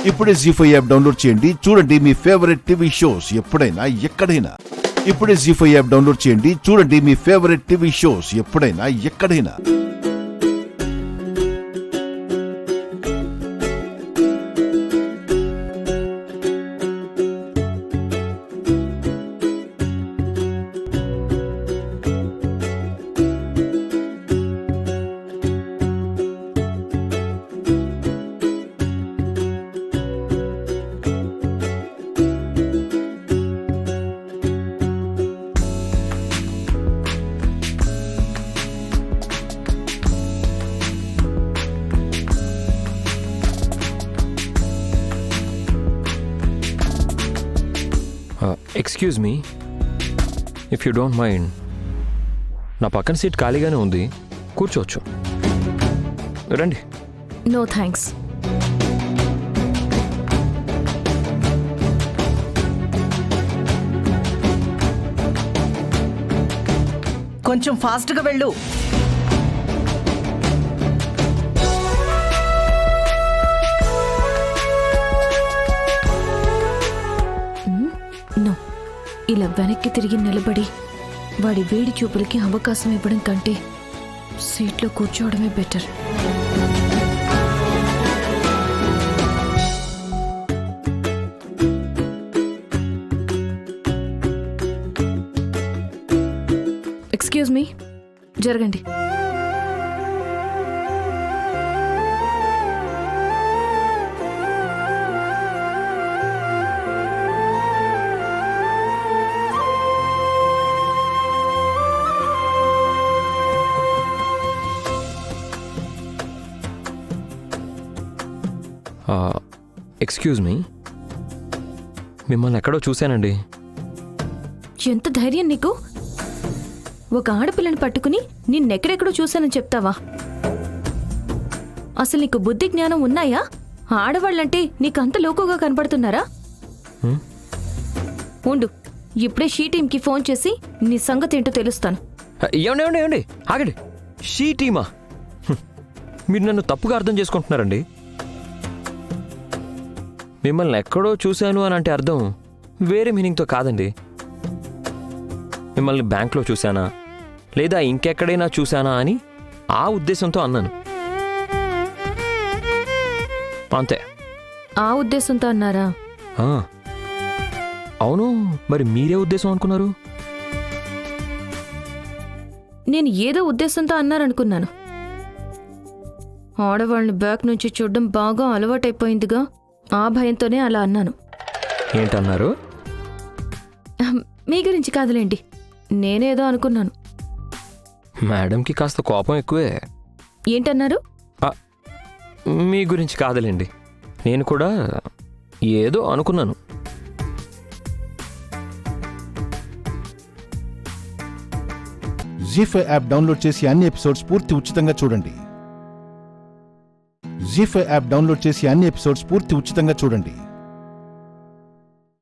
ఇప్పుడే జీ5 app download చేయండి. చూడండి మీ ఫేవరెట్ టీవీ షోస్ ఎప్పుడైనా ఎక్కడైనా. ఇప్పుడే జీ5 యాప్ డౌన్లోడ్ చేయండి. చూడండి మీ ఫేవరెట్ టీవీ షోస్ ఎప్పుడైనా ఎక్కడైనా. Excuse me, if you don't mind, నా పక్కన సీట్ ఖాళీగానే ఉంది, కూర్చోవచ్చు. రండి. No thanks. కొంచెం ఫాస్ట్గా వెళ్ళు. నో, ఇలా వెనక్కి తిరిగి నిలబడి వాడి వేడి చూపులకి అవకాశం ఇవ్వడం కంటే సీట్లో కూర్చోవడమే బెటర్. ఎక్స్క్యూజ్ మీ, జరగండి. ఎక్స్క్యూజ్ మీ, మిమ్మల్ని ఎక్కడో చూశానండి. ఎంత ధైర్యం నీకు? ఒక ఆడపిల్లని పట్టుకుని నిన్నెక్కడెక్కడో చూశానని చెప్తావా? అసలు నీకు బుద్ధి జ్ఞానం ఉన్నాయా? ఆడవాళ్ళంటే నీకు అంత లోకుగా కనపడుతున్నారా? ఉండు, ఇప్పుడే షీ టీంకి ఫోన్ చేసి నీ సంగతి ఏంటో తెలుస్తాను. ఏమండి ఆగండి. షీ టీమా? మీరు నన్ను తప్పుగా అర్థం చేసుకుంటున్నారండి. మిమ్మల్ని ఎక్కడో చూశాను అని అంటే అర్థం వేరే మీనింగ్తో కాదండి. మిమ్మల్ని బ్యాంక్లో చూశానా లేదా ఇంకెక్కడైనా చూశానా అని ఆ ఉద్దేశంతో అన్నాను, అంతే. ఆ ఉద్దేశంతో అన్నారా? అవును, మరి మీరే ఉద్దేశం అనుకున్నారు? నేను ఏదో ఉద్దేశంతో అన్నారనుకున్నాను. ఆడవాళ్ళని బ్యాక్ నుంచి చూడడం బాగా అలవాటైపోయిందిగా, ఆ భయంతోనే అలా అన్నాను. ఏంటన్నారు? మీ గురించి కాదులేండి, నేనేదో అనుకున్నాను. మేడంకి కాస్త కోపం ఎక్కువే. ఏంటన్నారు? మీ గురించి కాదులేండి, నేను కూడా ఏదో అనుకున్నాను. జీ5 యాప్ డౌన్లోడ్ చేసి అన్ని ఎపిసోడ్స్ పూర్తి ఉచితంగా చూడండి. జీ5 యాప్ డౌన్లోడ్ చేసి అన్ని ఎపిసోడ్స్ పూర్తి ఉచితంగా చూడండి.